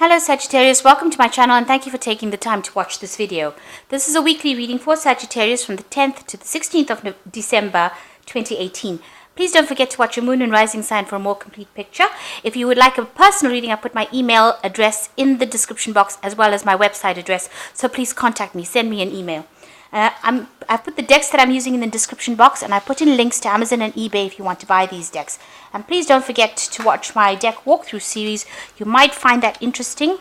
Hello Sagittarius, welcome to my channel and thank you for taking the time to watch this video. This is a weekly reading for Sagittarius from the 10th to the 16th of December 2018. Please don't forget to watch your moon and rising sign for a more complete picture. If you would like a personal reading, I put my email address in the description box as well as my website address, so please contact me, send me an email. I put the decks that I'm using in the description box, and I put in links to Amazon and eBay if you want to buy these decks. And please don't forget to watch my deck walkthrough series. You might find that interesting.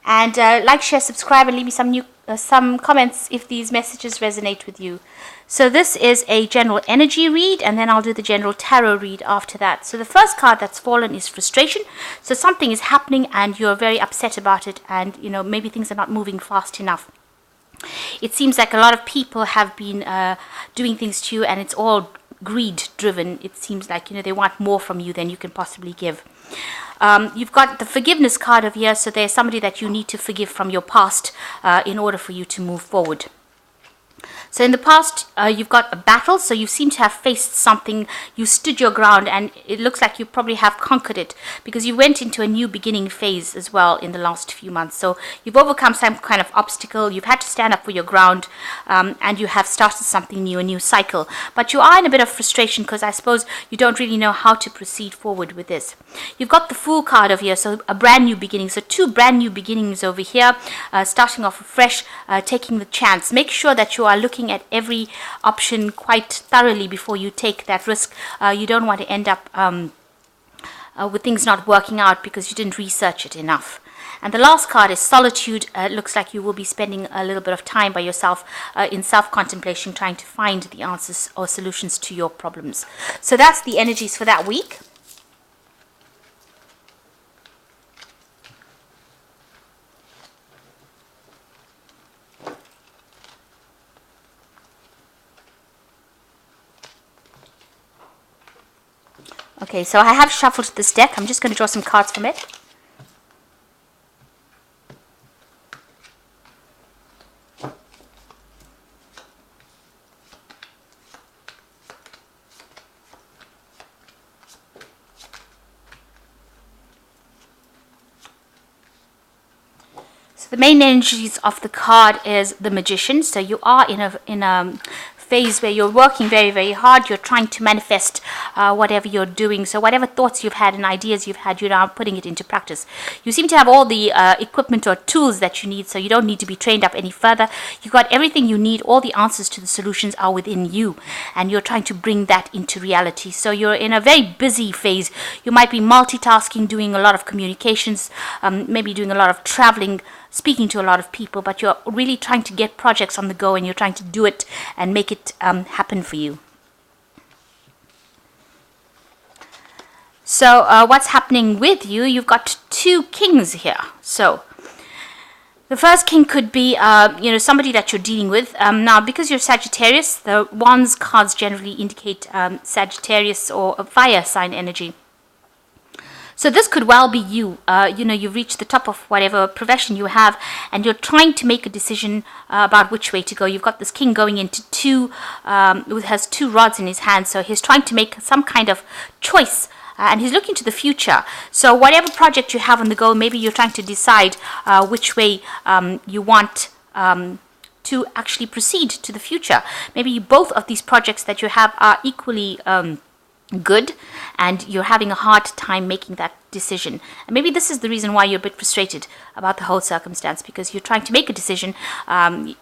And like, share, subscribe, and leave me some comments if these messages resonate with you. So this is a general energy read, and then I'll do the general tarot read after that. So the first card that's fallen is frustration. So something is happening and you're very upset about it, and maybe things are not moving fast enough. It seems like a lot of people have been doing things to you, and it's all greed driven. It seems like they want more from you than you can possibly give. You've got the forgiveness card of here, so there's somebody that you need to forgive from your past in order for you to move forward. So in the past, you've got a battle, so you seem to have faced something, you stood your ground, and it looks like you probably have conquered it, because you went into a new beginning phase as well in the last few months. So you've overcome some kind of obstacle, you've had to stand up for your ground, and you have started something new, a new cycle. But you are in a bit of frustration, because I suppose you don't really know how to proceed forward with this. You've got the Fool card over here, so a brand new beginning. So two brand new beginnings over here, starting off afresh, taking the chance. Make sure that you are looking at every option quite thoroughly before you take that risk. You don't want to end up with things not working out because you didn't research it enough. And the last card is solitude. It looks like you will be spending a little bit of time by yourself in self-contemplation, trying to find the answers or solutions to your problems. So that's the energies for that week. Okay, so I have shuffled this deck. I'm just going to draw some cards from it. So the main energies of the card is the Magician. So you are in a phase where you're working very, very hard. You're trying to manifest whatever you're doing. So whatever thoughts you've had and ideas you've had, you're now putting it into practice. You seem to have all the equipment or tools that you need, so you don't need to be trained up any further. You've got everything you need. All the answers to the solutions are within you, and you're trying to bring that into reality. So you're in a very busy phase. You might be multitasking, doing a lot of communications, maybe doing a lot of traveling, speaking to a lot of people, but you're really trying to get projects on the go, and you're trying to do it and make it happen for you. So what's happening with you? You've got two kings here. So the first king could be somebody that you're dealing with. Now, because you're Sagittarius, the Wands cards generally indicate Sagittarius or a fire sign energy. So this could well be you. You've reached the top of whatever profession you have, and you're trying to make a decision about which way to go. You've got this king going into who has two rods in his hand, so he's trying to make some kind of choice, and he's looking to the future. So whatever project you have on the go, maybe you're trying to decide which way you want to actually proceed to the future. Maybe both of these projects that you have are equally good, and you're having a hard time making that decision. And maybe this is the reason why you're a bit frustrated about the whole circumstance, because you're trying to make a decision.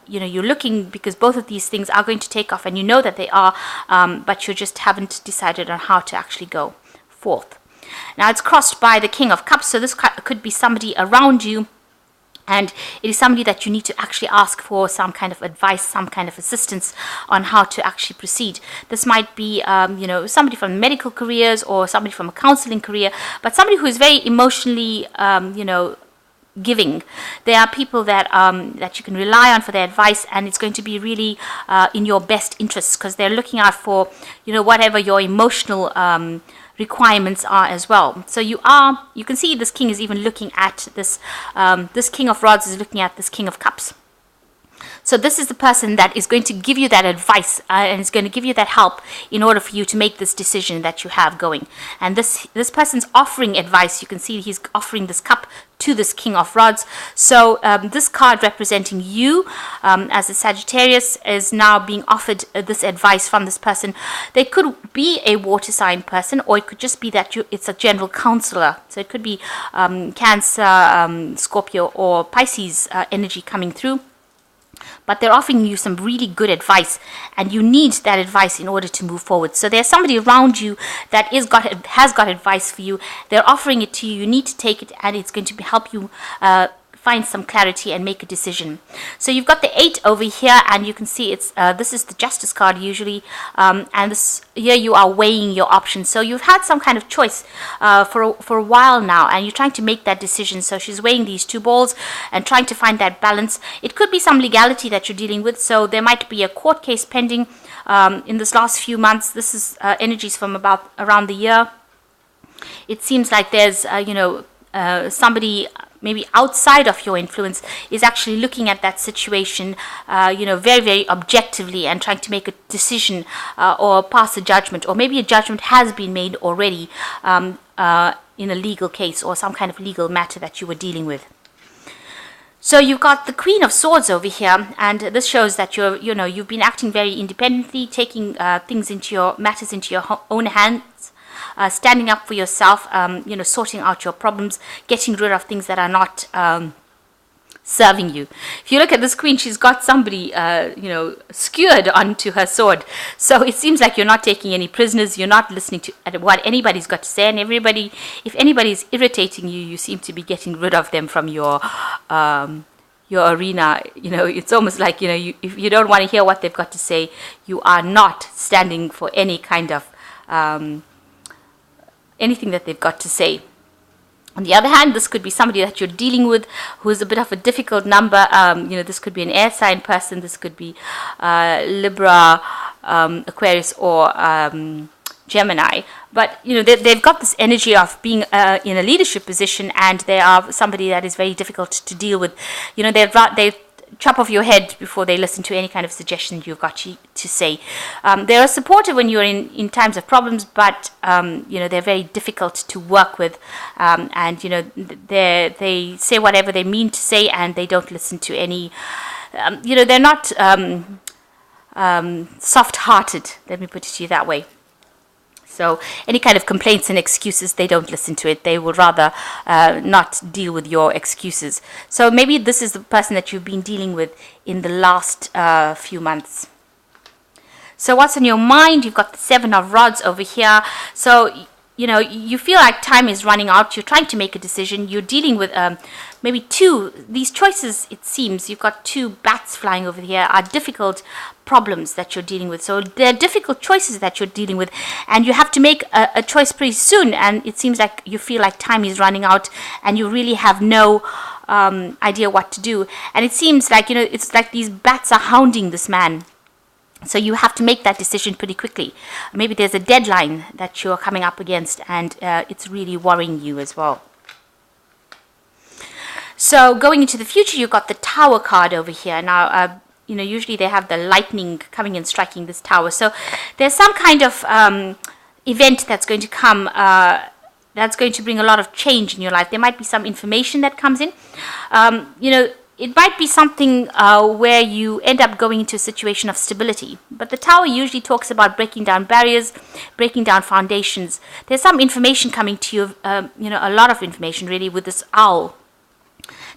You're looking, because both of these things are going to take off, and you know that they are, but you just haven't decided on how to actually go forth. Now it's crossed by the King of Cups, so this could be somebody around you, and it is somebody that you need to actually ask for some kind of advice, some kind of assistance on how to actually proceed. This might be, somebody from medical careers or somebody from a counseling career, but somebody who is very emotionally, giving. There are people that you can rely on for their advice, and it's going to be really in your best interests, because they're looking out for, whatever your emotional requirements are as well. So you can see this king is even looking at this King of Rods is looking at this King of Cups. So this is the person that is going to give you that advice and is going to give you that help in order for you to make this decision that you have going. And this person's offering advice. You can see he's offering this cup to this King of Rods. So this card representing you as a Sagittarius is now being offered this advice from this person. They could be a water sign person, or it could just be that it's a general counselor. So it could be Cancer, Scorpio, or Pisces energy coming through. But they're offering you some really good advice, and you need that advice in order to move forward. So there's somebody around you that has got advice for you. They're offering it to you. You need to take it, and it's going to help you find some clarity and make a decision. So you've got the 8 over here, and you can see it's this is the Justice card usually, and here you are weighing your options. So you've had some kind of choice for a while now, and you're trying to make that decision. So she's weighing these two balls and trying to find that balance. It could be some legality that you're dealing with, so there might be a court case pending in this last few months. This is energies from around the year. It seems like there's somebody maybe outside of your influence is actually looking at that situation, very, very objectively, and trying to make a decision or pass a judgment, or maybe a judgment has been made already in a legal case or some kind of legal matter that you were dealing with. So you've got the Queen of Swords over here, and this shows that you've been acting very independently, taking matters into your own hands. Standing up for yourself, sorting out your problems, getting rid of things that are not serving you. If you look at this queen, she's got somebody, skewered onto her sword. So it seems like you're not taking any prisoners. You're not listening to what anybody's got to say, and if anybody's irritating you, you seem to be getting rid of them from your arena. It's almost like if you don't want to hear what they've got to say, you are not standing for any kind of anything that they've got to say. On the other hand, this could be somebody that you're dealing with who is a bit of a difficult number. This could be an air sign person. This could be Libra, Aquarius, or Gemini. But they've got this energy of being in a leadership position, and they are somebody that is very difficult to deal with. They chop off your head before they listen to any kind of suggestion you've got to say. They are supportive when you're in times of problems, but they're very difficult to work with, and they say whatever they mean to say, and they don't listen to any. They're not soft-hearted. Let me put it to you that way. So any kind of complaints and excuses, they don't listen to it. They would rather not deal with your excuses. So maybe this is the person that you've been dealing with in the last few months. So what's on your mind? You've got the 7 of Rods over here. So you feel like time is running out. You're trying to make a decision. You're dealing with maybe these choices. It seems you've got 2 bats flying over here, are difficult problems that you're dealing with. So they're difficult choices that you're dealing with, and you have to make a choice pretty soon. And it seems like you feel like time is running out, and you really have no idea what to do. And it seems like it's like these bats are hounding this man. So you have to make that decision pretty quickly. Maybe there's a deadline that you're coming up against, and it's really worrying you as well. So going into the future, you've got the Tower card over here. Now, usually they have the lightning coming and striking this tower. So there's some kind of event that's going to come that's going to bring a lot of change in your life. There might be some information that comes in. It might be something where you end up going into a situation of stability. But the Tower usually talks about breaking down barriers, breaking down foundations. There's some information coming to you, a lot of information really, with this owl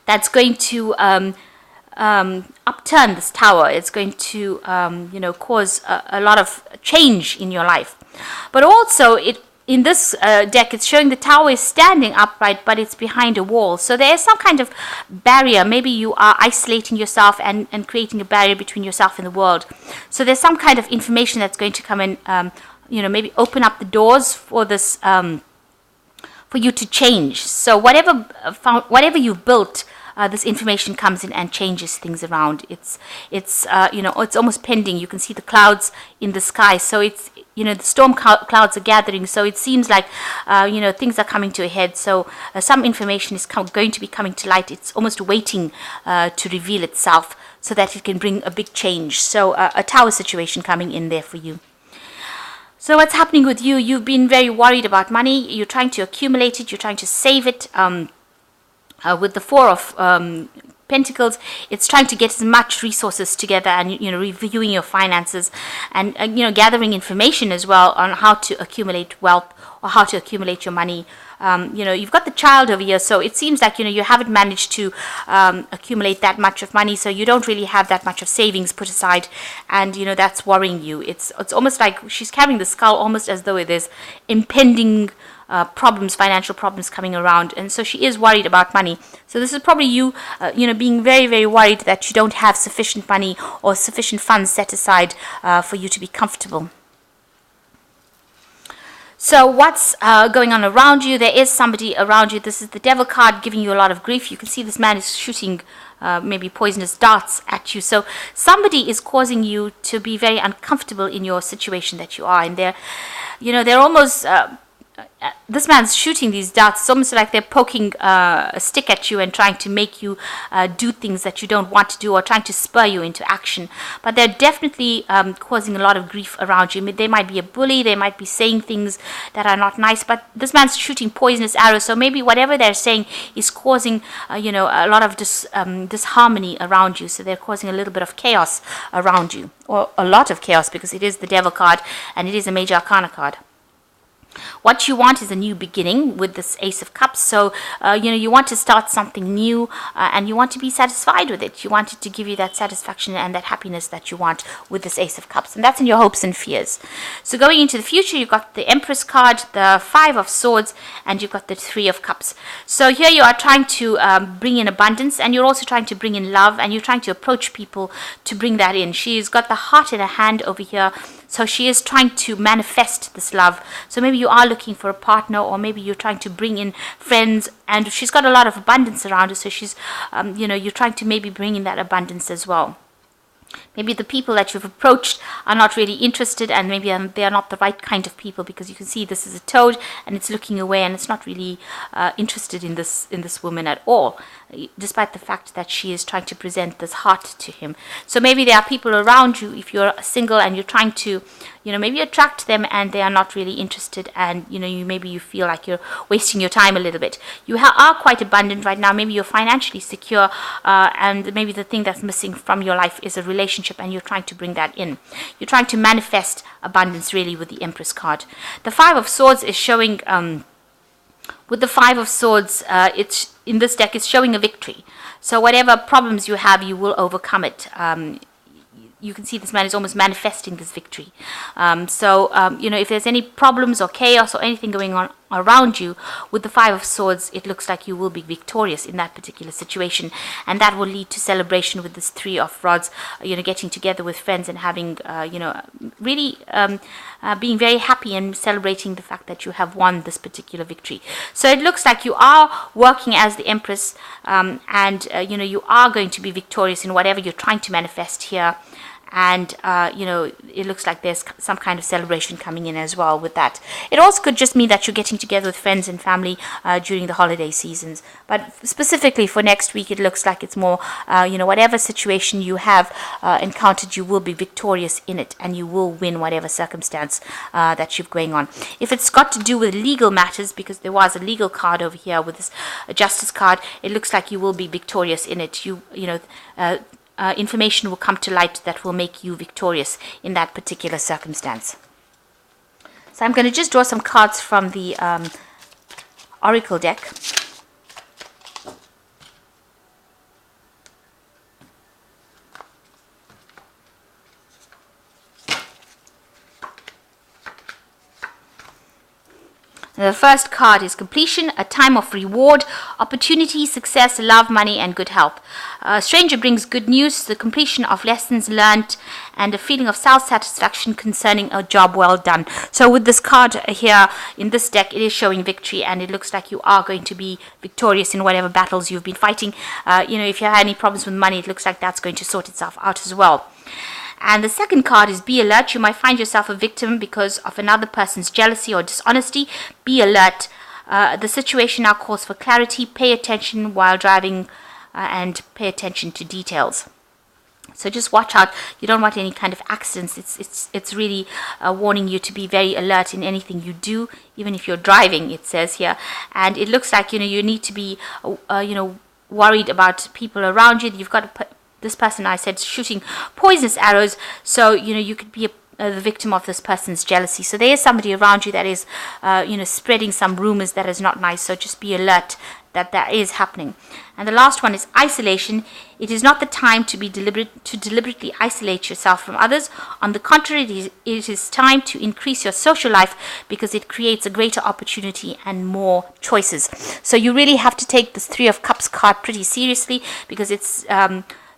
that's going to upturn this tower. It's going to, cause a lot of change in your life. But also, in this deck, it's showing the tower is standing upright, but it's behind a wall. So there is some kind of barrier. Maybe you are isolating yourself and creating a barrier between yourself and the world. So there's some kind of information that's going to come in, maybe open up the doors for this, for you to change. So whatever you've built this information comes in and changes things around. It's it's almost pending. You can see the clouds in the sky, so it's the storm clouds are gathering. So it seems like things are coming to a head. So some information is going to be coming to light. It's almost waiting to reveal itself so that it can bring a big change. So a tower situation coming in there for you. So what's happening with you? You've been very worried about money. You're trying to accumulate it. You're trying to save it. With the Four of Pentacles, it's trying to get as much resources together, and reviewing your finances, and gathering information as well on how to accumulate wealth or how to accumulate your money. You've got the Child over here, so it seems like you haven't managed to accumulate that much of money, so you don't really have that much of savings put aside, and that's worrying you. It's almost like she's carrying the skull, almost as though there's impending financial problems coming around, and so she is worried about money. So this is probably you, being very, very worried that you don't have sufficient money or sufficient funds set aside for you to be comfortable. So what's going on around you? There is somebody around you. This is the Devil card, giving you a lot of grief. You can see this man is shooting maybe poisonous darts at you. So somebody is causing you to be very uncomfortable in your situation that you are in. They're almost this man's shooting these darts. It's almost like they're poking a stick at you and trying to make you do things that you don't want to do, or trying to spur you into action. But they're definitely causing a lot of grief around you. They might be a bully. They might be saying things that are not nice. But this man's shooting poisonous arrows. So maybe whatever they're saying is causing, a lot of disharmony around you. So they're causing a little bit of chaos around you, or a lot of chaos, because it is the Devil card and it is a Major Arcana card. What you want is a new beginning with this Ace of Cups. So, you want to start something new, and you want to be satisfied with it. You want it to give you that satisfaction and that happiness that you want with this Ace of Cups. And that's in your hopes and fears. So going into the future, you've got the Empress card, the Five of Swords, and you've got the Three of Cups. So here you are trying to bring in abundance, and you're also trying to bring in love, and you're trying to approach people to bring that in. She's got the heart in her hand over here. So she is trying to manifest this love. So maybe you are looking for a partner, or maybe you're trying to bring in friends, and she's got a lot of abundance around her. So she's, you're trying to maybe bring in that abundance as well. Maybe the people that you've approached are not really interested, and maybe they are not the right kind of people, because you can see this is a toad and it's looking away, and it's not really interested in this woman at all, despite the fact that she is trying to present this heart to him. So maybe there are people around you, if you're single and you're trying to maybe attract them, and they are not really interested, and maybe you feel like you're wasting your time a little bit. You are quite abundant right now. Maybe you're financially secure, and maybe the thing that's missing from your life is a relationship, and you're trying to bring that in. You're trying to manifest abundance really with the Empress card. The Five of Swords is showing, with the Five of Swords, it's in this deck, it's showing a victory. So whatever problems you have, you will overcome it. You can see this man is almost manifesting this victory. If there's any problems or chaos or anything going on around you, with the Five of Swords, it looks like you will be victorious in that particular situation, and that will lead to celebration with this Three of Rods, getting together with friends and having, really being very happy and celebrating the fact that you have won this particular victory. So it looks like you are working as the Empress, and you are going to be victorious in whatever you're trying to manifest here. And it looks like there's some kind of celebration coming in as well with that. It also could just mean that you're getting together with friends and family during the holiday seasons. But specifically for next week, it looks like it's more, whatever situation you have encountered, you will be victorious in it, and you will win whatever circumstance that you've going on. If it's got to do with legal matters, because there was a legal card over here with this Justice card, it looks like you will be victorious in it. Information will come to light that will make you victorious in that particular circumstance. So I'm going to just draw some cards from the Oracle deck. The first card is completion, a time of reward, opportunity, success, love, money, and good health. A stranger brings good news, the completion of lessons learned, and a feeling of self-satisfaction concerning a job well done. So with this card here in this deck, it is showing victory, and it looks like you are going to be victorious in whatever battles you've been fighting. If you have any problems with money, it looks like that's going to sort itself out as well. And the second card is be alert. You might find yourself a victim because of another person's jealousy or dishonesty. Be alert. The situation now calls for clarity. Pay attention while driving and pay attention to details. So just watch out. You don't want any kind of accidents. It's really warning you to be very alert in anything you do, even if you're driving, it says here. And it looks like, you need to be, worried about people around you. You've got to this person, I said, shooting poisonous arrows, so you could be the victim of this person's jealousy. So there is somebody around you that is spreading some rumors that is not nice, so just be alert that is happening. And the last one is isolation. It is not the time to be deliberately isolate yourself from others. On the contrary, it is time to increase your social life because it creates a greater opportunity and more choices. So you really have to take this Three of Cups card pretty seriously, because it's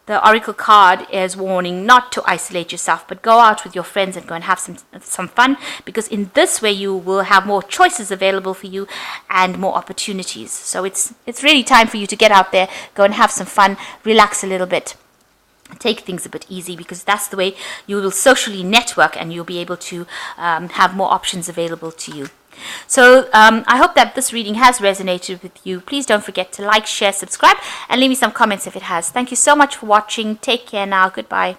the Oracle card is warning not to isolate yourself, but go out with your friends and go and have some fun, because in this way you will have more choices available for you and more opportunities. So it's really time for you to get out there, go and have some fun, relax a little bit, take things a bit easy, because that's the way you will socially network and you'll be able to have more options available to you. So I hope that this reading has resonated with you. Please don't forget to like, share, subscribe, and leave me some comments if it has. Thank you so much for watching. Take care now. Goodbye.